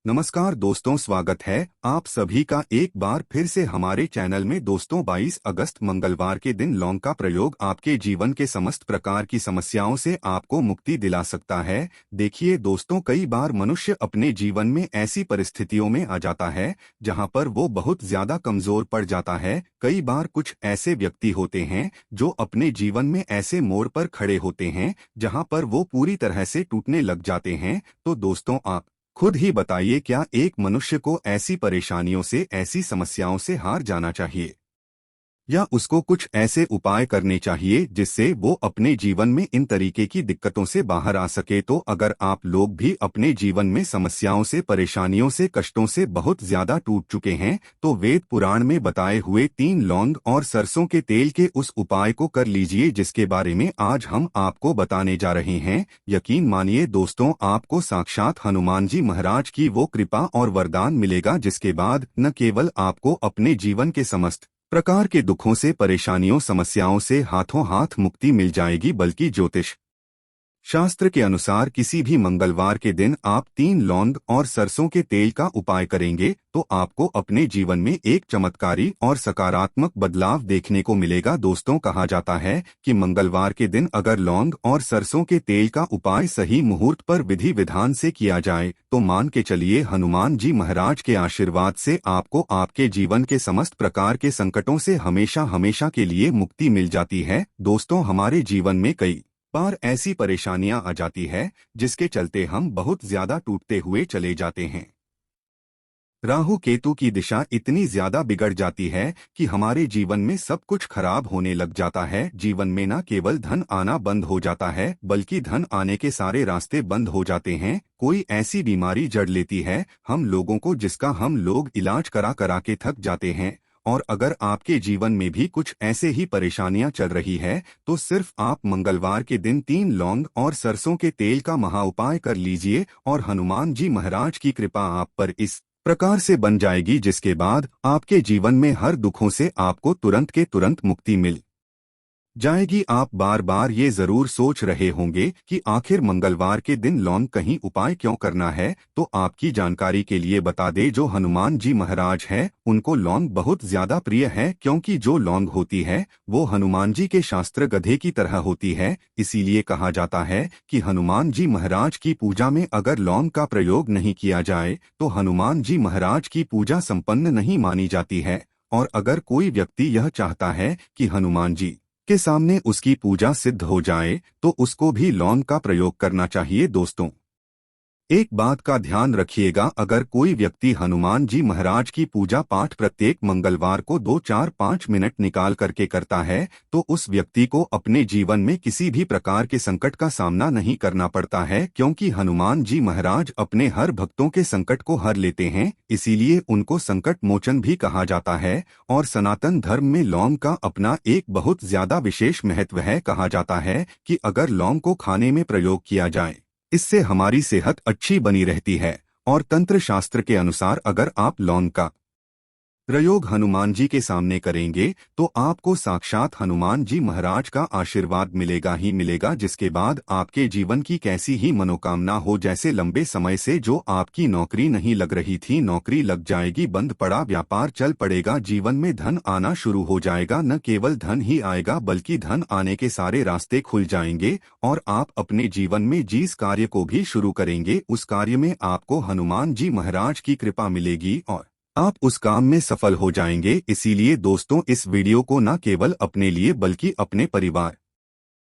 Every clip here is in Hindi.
नमस्कार दोस्तों, स्वागत है आप सभी का एक बार फिर से हमारे चैनल में। दोस्तों, 22 अगस्त मंगलवार के दिन लौंग का प्रयोग आपके जीवन के समस्त प्रकार की समस्याओं से आपको मुक्ति दिला सकता है। देखिए दोस्तों, कई बार मनुष्य अपने जीवन में ऐसी परिस्थितियों में आ जाता है जहां पर वो बहुत ज्यादा कमजोर पड़ जाता है। कई बार कुछ ऐसे व्यक्ति होते हैं जो अपने जीवन में ऐसे मोड़ पर खड़े होते हैं जहां पर वो पूरी तरह से टूटने लग जाते हैं। तो दोस्तों, आप खुद ही बताइए, क्या एक मनुष्य को ऐसी परेशानियों से, ऐसी समस्याओं से हार जाना चाहिए, या उसको कुछ ऐसे उपाय करने चाहिए जिससे वो अपने जीवन में इन तरीके की दिक्कतों से बाहर आ सके? तो अगर आप लोग भी अपने जीवन में समस्याओं से, परेशानियों से, कष्टों से बहुत ज्यादा टूट चुके हैं, तो वेद पुराण में बताए हुए 3 लौंग और सरसों के तेल के उस उपाय को कर लीजिए जिसके बारे में आज हम आपको बताने जा रहे हैं। यकीन मानिए दोस्तों, आपको साक्षात हनुमान जी महाराज की वो कृपा और वरदान मिलेगा जिसके बाद न केवल आपको अपने जीवन के समस्त प्रकार के दुखों से, परेशानियों, समस्याओं से हाथों हाथ मुक्ति मिल जाएगी, बल्कि ज्योतिष शास्त्र के अनुसार किसी भी मंगलवार के दिन आप 3 लौंग और सरसों के तेल का उपाय करेंगे तो आपको अपने जीवन में एक चमत्कारी और सकारात्मक बदलाव देखने को मिलेगा। दोस्तों, कहा जाता है कि मंगलवार के दिन अगर लौंग और सरसों के तेल का उपाय सही मुहूर्त पर विधि विधान से किया जाए तो मान के चलिए, हनुमान जी महाराज के आशीर्वाद से आपको आपके जीवन के समस्त प्रकार के संकटों से हमेशा हमेशा के लिए मुक्ति मिल जाती है। दोस्तों, हमारे जीवन में कई बार ऐसी परेशानियां आ जाती है जिसके चलते हम बहुत ज्यादा टूटते हुए चले जाते हैं। राहु केतु की दिशा इतनी ज्यादा बिगड़ जाती है कि हमारे जीवन में सब कुछ खराब होने लग जाता है। जीवन में न केवल धन आना बंद हो जाता है बल्कि धन आने के सारे रास्ते बंद हो जाते हैं। कोई ऐसी बीमारी जड़ लेती है हम लोगों को जिसका हम लोग इलाज करा करा के थक जाते हैं। और अगर आपके जीवन में भी कुछ ऐसे ही परेशानियां चल रही है तो सिर्फ आप मंगलवार के दिन 3 लौंग और सरसों के तेल का महा उपाय कर लीजिए और हनुमान जी महाराज की कृपा आप पर इस प्रकार से बन जाएगी जिसके बाद आपके जीवन में हर दुखों से आपको तुरंत के तुरंत मुक्ति मिल जाएगी। आप बार बार ये जरूर सोच रहे होंगे कि आखिर मंगलवार के दिन लौंग कहीं उपाय क्यों करना है, तो आपकी जानकारी के लिए बता दे, जो हनुमान जी महाराज हैं उनको लौंग बहुत ज्यादा प्रिय है, क्योंकि जो लौंग होती है वो हनुमान जी के शास्त्र गधे की तरह होती है। इसीलिए कहा जाता है कि हनुमान जी महाराज की पूजा में अगर लौंग का प्रयोग नहीं किया जाए तो हनुमान जी महाराज की पूजा संपन्न नहीं मानी जाती है। और अगर कोई व्यक्ति यह चाहता है कि हनुमान जी के सामने उसकी पूजा सिद्ध हो जाए तो उसको भी लौंग का प्रयोग करना चाहिए। दोस्तों, एक बात का ध्यान रखिएगा, अगर कोई व्यक्ति हनुमान जी महाराज की पूजा पाठ प्रत्येक मंगलवार को 2-4-5 मिनट निकाल करके करता है तो उस व्यक्ति को अपने जीवन में किसी भी प्रकार के संकट का सामना नहीं करना पड़ता है, क्योंकि हनुमान जी महाराज अपने हर भक्तों के संकट को हर लेते हैं। इसीलिए उनको संकट मोचन भी कहा जाता है। और सनातन धर्म में लौंग का अपना एक बहुत ज्यादा विशेष महत्व है। कहा जाता है कि अगर लौंग को खाने में प्रयोग किया जाए इससे हमारी सेहत अच्छी बनी रहती है। और तंत्र शास्त्र के अनुसार अगर आप लौंग का प्रयोग हनुमान जी के सामने करेंगे तो आपको साक्षात हनुमान जी महाराज का आशीर्वाद मिलेगा ही मिलेगा, जिसके बाद आपके जीवन की कैसी ही मनोकामना हो, जैसे लंबे समय से जो आपकी नौकरी नहीं लग रही थी, नौकरी लग जाएगी, बंद पड़ा व्यापार चल पड़ेगा, जीवन में धन आना शुरू हो जाएगा। न केवल धन ही आएगा बल्कि धन आने के सारे रास्ते खुल जाएंगे और आप अपने जीवन में जिस कार्य को भी शुरू करेंगे उस कार्य में आपको हनुमान जी महाराज की कृपा मिलेगी और आप उस काम में सफल हो जाएंगे। इसीलिए दोस्तों, इस वीडियो को न केवल अपने लिए बल्कि अपने परिवार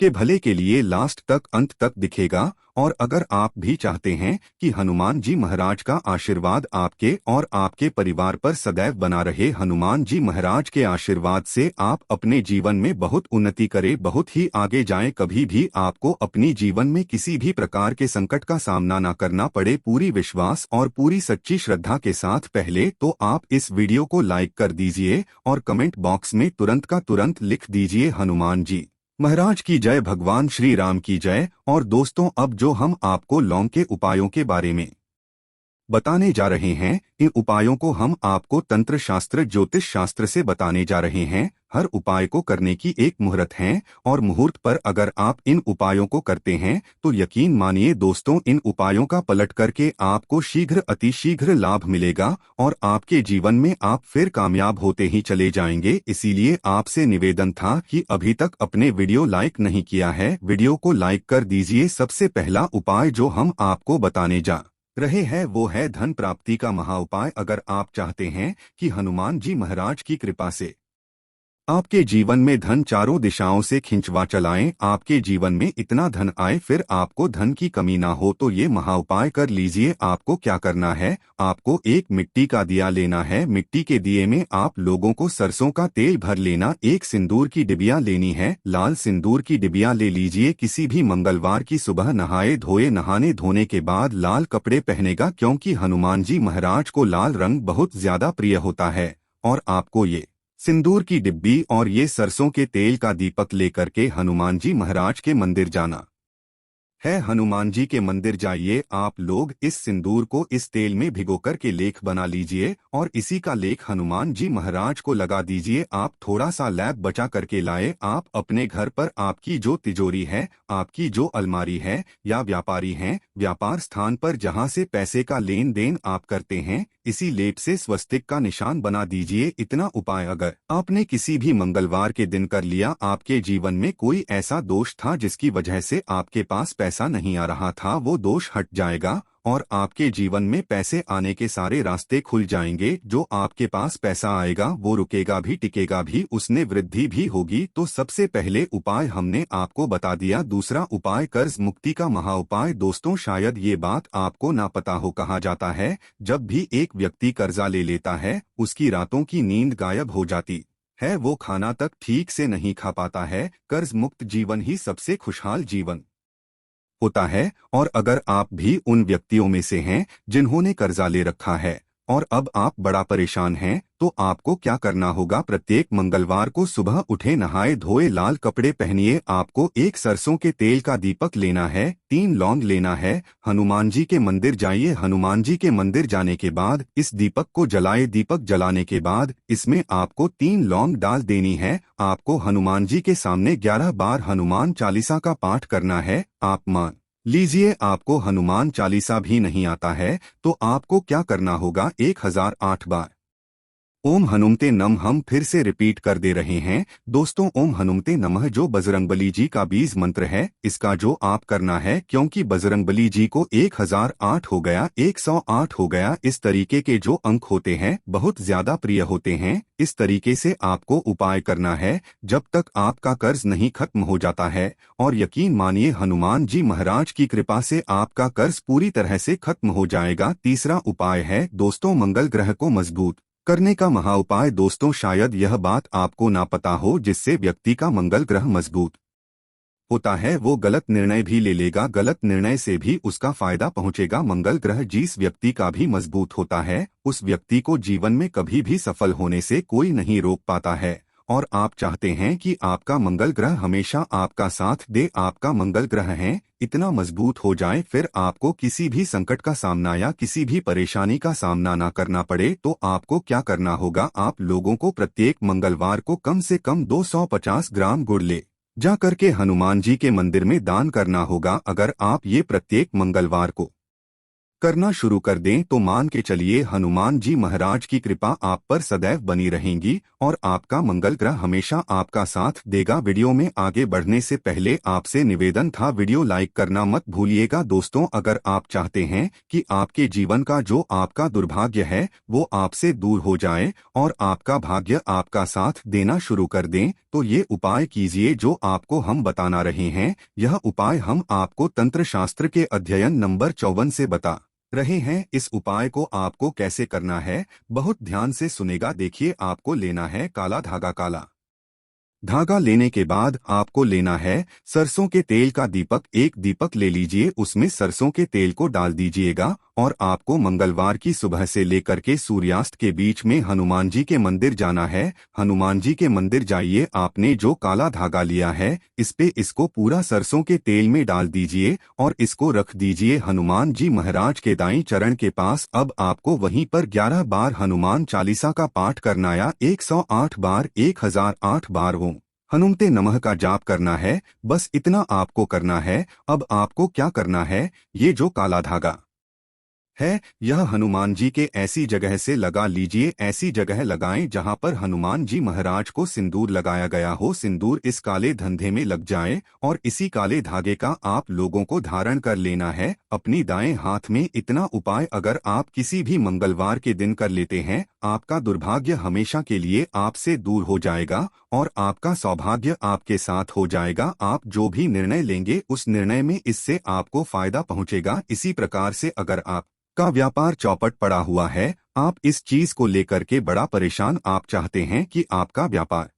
के भले के लिए लास्ट तक, अंत तक दिखेगा। और अगर आप भी चाहते हैं कि हनुमान जी महाराज का आशीर्वाद आपके और आपके परिवार पर सदैव बना रहे, हनुमान जी महाराज के आशीर्वाद से आप अपने जीवन में बहुत उन्नति करें, बहुत ही आगे जाएं, कभी भी आपको अपनी जीवन में किसी भी प्रकार के संकट का सामना न करना पड़े, पूरी विश्वास और पूरी सच्ची श्रद्धा के साथ। पहले तो आप इस वीडियो को लाइक कर दीजिए और कमेंट बॉक्स में तुरंत का तुरंत लिख दीजिए, हनुमान जी महाराज की जय, भगवान श्री राम की जय। और दोस्तों, अब जो हम आपको लौंग के उपायों के बारे में बताने जा रहे हैं। इन उपायों को हम आपको तंत्र शास्त्र ज्योतिष शास्त्र से बताने जा रहे हैं। हर उपाय को करने की एक मुहूर्त है और मुहूर्त पर अगर आप इन उपायों को करते हैं तो यकीन मानिए दोस्तों, इन उपायों का पलट करके आपको शीघ्र अतिशीघ्र लाभ मिलेगा और आपके जीवन में आप फिर कामयाब होते ही चले जाएंगे। इसीलिए आपसे निवेदन था कि अभी तक अपने वीडियो लाइक नहीं किया है, वीडियो को लाइक कर दीजिए। सबसे पहला उपाय जो हम आपको बताने जा रहे हैं वो है धन प्राप्ति का महाउपाय। अगर आप चाहते हैं कि हनुमान जी महाराज की कृपा से आपके जीवन में धन चारों दिशाओं से खिंचवा चलाएं, आपके जीवन में इतना धन आए फिर आपको धन की कमी ना हो, तो ये महाउपाय कर लीजिए। आपको क्या करना है, आपको एक मिट्टी का दिया लेना है। मिट्टी के दिए में आप लोगों को सरसों का तेल भर लेना। एक सिंदूर की डिबिया लेनी है, लाल सिंदूर की डिबिया ले लीजिए। किसी भी मंगलवार की सुबह नहाए धोए, नहाने धोने के बाद लाल कपड़े पहनेगा, क्योंकि हनुमान जी महाराज को लाल रंग बहुत ज्यादा प्रिय होता है। और आपको ये सिंदूर की डिब्बी और ये सरसों के तेल का दीपक लेकर के हनुमान जी महाराज के मंदिर जाना है। हनुमान जी के मंदिर जाइए, आप लोग इस सिंदूर को इस तेल में भिगोकर के लेख बना लीजिए और इसी का लेख हनुमान जी महाराज को लगा दीजिए। आप थोड़ा सा लैब बचा करके लाए। आप अपने घर पर आपकी जो तिजोरी है, आपकी जो अलमारी है या व्यापारी हैं, व्यापार स्थान पर जहां से पैसे का लेन देन आप करते हैं, इसी लेप से स्वस्तिक का निशान बना दीजिए। इतना उपाय अगर आपने किसी भी मंगलवार के दिन कर लिया, आपके जीवन में कोई ऐसा दोष था जिसकी वजह से आपके पास पैसा नहीं आ रहा था, वो दोष हट जाएगा और आपके जीवन में पैसे आने के सारे रास्ते खुल जाएंगे। जो आपके पास पैसा आएगा वो रुकेगा भी, टिकेगा भी, उसमें वृद्धि भी होगी। तो सबसे पहले उपाय हमने आपको बता दिया। दूसरा उपाय कर्ज मुक्ति का महाउपाय। दोस्तों, शायद ये बात आपको ना पता हो, कहा जाता है जब भी एक व्यक्ति कर्जा ले लेता है उसकी रातों की नींद गायब हो जाती है, वो खाना तक ठीक से नहीं खा पाता है। कर्ज मुक्त जीवन ही सबसे खुशहाल जीवन होता है। और अगर आप भी उन व्यक्तियों में से हैं जिन्होंने कर्जा ले रखा है और अब आप बड़ा परेशान हैं, तो आपको क्या करना होगा, प्रत्येक मंगलवार को सुबह उठे, नहाए धोए, लाल कपड़े पहनिए। आपको एक सरसों के तेल का दीपक लेना है, 3 लौंग लेना है। हनुमान जी के मंदिर जाइए। हनुमान जी के मंदिर जाने के बाद इस दीपक को जलाए। दीपक जलाने के बाद इसमें आपको 3 लौंग डाल देनी है। आपको हनुमान जी के सामने 11 बार हनुमान चालीसा का पाठ करना है। आप मान लीजिए आपको हनुमान चालीसा भी नहीं आता है, तो आपको क्या करना होगा, 1008 बार ओम हनुमते नम हम फिर से रिपीट कर दे रहे हैं। दोस्तों, ओम हनुमते नमः जो बजरंगबली जी का बीज मंत्र है, इसका जो आप करना है, क्योंकि बजरंगबली जी को 1008 हो गया, 108 हो गया, इस तरीके के जो अंक होते हैं बहुत ज्यादा प्रिय होते हैं। इस तरीके से आपको उपाय करना है जब तक आपका कर्ज नहीं खत्म हो जाता है। और यकीन मानिए हनुमान जी महाराज की कृपा से आपका कर्ज पूरी तरह से खत्म हो जाएगा। तीसरा उपाय है दोस्तों मंगल ग्रह को मजबूत करने का महाउपाय। दोस्तों, शायद यह बात आपको ना पता हो, जिससे व्यक्ति का मंगल ग्रह मजबूत होता है वो गलत निर्णय भी ले लेगा, गलत निर्णय से भी उसका फायदा पहुंचेगा। मंगल ग्रह जिस व्यक्ति का भी मजबूत होता है उस व्यक्ति को जीवन में कभी भी सफल होने से कोई नहीं रोक पाता है। और आप चाहते हैं कि आपका मंगल ग्रह हमेशा आपका साथ दे, आपका मंगल ग्रह है इतना मजबूत हो जाए, फिर आपको किसी भी संकट का सामना या किसी भी परेशानी का सामना ना करना पड़े। तो आपको क्या करना होगा, आप लोगों को प्रत्येक मंगलवार को कम से कम 250 ग्राम गुड़ ले जा करके हनुमान जी के मंदिर में दान करना होगा। अगर आप ये प्रत्येक मंगलवार को करना शुरू कर दें तो मान के चलिए हनुमान जी महाराज की कृपा आप पर सदैव बनी रहेंगी और आपका मंगल ग्रह हमेशा आपका साथ देगा। वीडियो में आगे बढ़ने से पहले आपसे निवेदन था, वीडियो लाइक करना मत भूलिएगा। दोस्तों, अगर आप चाहते हैं कि आपके जीवन का जो आपका दुर्भाग्य है वो आपसे दूर हो जाए और आपका भाग्य आपका साथ देना शुरू कर दें, तो ये उपाय कीजिए जो आपको हम बताना रहे हैं। यह उपाय हम आपको तंत्र शास्त्र के अध्ययन नंबर 54 से बता रहे हैं। इस उपाय को आपको कैसे करना है बहुत ध्यान से सुनेगा। देखिए, आपको लेना है काला धागा। काला धागा लेने के बाद आपको लेना है सरसों के तेल का दीपक। एक दीपक ले लीजिए, उसमें सरसों के तेल को डाल दीजिएगा और आपको मंगलवार की सुबह से लेकर के सूर्यास्त के बीच में हनुमान जी के मंदिर जाना है। हनुमान जी के मंदिर जाइए, आपने जो काला धागा लिया है इसको पूरा सरसों के तेल में डाल दीजिए और इसको रख दीजिए हनुमान जी महाराज के दाईं चरण के पास। अब आपको वहीं पर 11 बार हनुमान चालीसा का पाठ करना या 108 बार 1008 बार हो हनुमते नमः का जाप करना है। बस इतना आपको करना है। अब आपको क्या करना है, ये जो काला धागा है यह हनुमान जी के ऐसी जगह से लगा लीजिए, ऐसी जगह लगाएं जहां पर हनुमान जी महाराज को सिंदूर लगाया गया हो। सिंदूर इस काले धंधे में लग जाए और इसी काले धागे का आप लोगों को धारण कर लेना है अपनी दाएं हाथ में। इतना उपाय अगर आप किसी भी मंगलवार के दिन कर लेते हैं, आपका दुर्भाग्य हमेशा के लिए आपसे दूर हो जाएगा और आपका सौभाग्य आपके साथ हो जाएगा। आप जो भी निर्णय लेंगे उस निर्णय में इससे आपको फायदा पहुंचेगा। इसी प्रकार से अगर आप का व्यापार चौपट पड़ा हुआ है, आप इस चीज को लेकर के बड़ा परेशान, आप चाहते हैं कि आपका व्यापार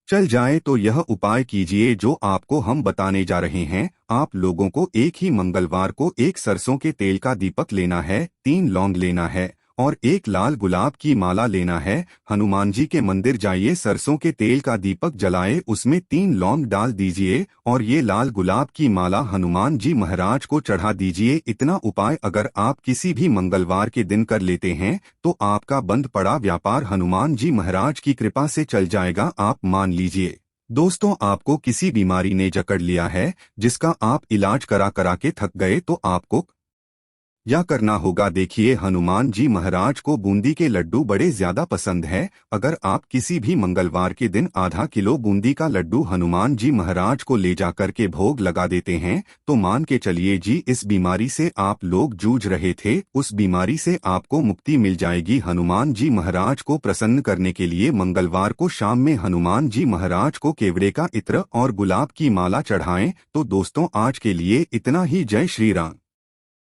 चल जाए, तो यह उपाय कीजिए जो आपको हम बताने जा रहे हैं। आप लोगों को एक ही मंगलवार को एक सरसों के तेल का दीपक लेना है, 3 लौंग लेना है और एक लाल गुलाब की माला लेना है। हनुमान जी के मंदिर जाइए, सरसों के तेल का दीपक जलाए, उसमें 3 लौंग डाल दीजिए और ये लाल गुलाब की माला हनुमान जी महाराज को चढ़ा दीजिए। इतना उपाय अगर आप किसी भी मंगलवार के दिन कर लेते हैं तो आपका बंद पड़ा व्यापार हनुमान जी महाराज की कृपा से चल जाएगा। आप मान लीजिए दोस्तों, आपको किसी बीमारी ने जकड़ लिया है जिसका आप इलाज करा करा के थक गए, तो आपको या करना होगा। देखिए, हनुमान जी महाराज को बूंदी के लड्डू बड़े ज्यादा पसंद है। अगर आप किसी भी मंगलवार के दिन आधा किलो बूंदी का लड्डू हनुमान जी महाराज को ले जाकर के भोग लगा देते हैं तो मान के चलिए जी, इस बीमारी से आप लोग जूझ रहे थे उस बीमारी से आपको मुक्ति मिल जाएगी। हनुमान जी महाराज को प्रसन्न करने के लिए मंगलवार को शाम में हनुमान जी महाराज को केवड़े का इत्र और गुलाब की माला चढ़ाएं। तो दोस्तों, आज के लिए इतना ही। जय श्री राम।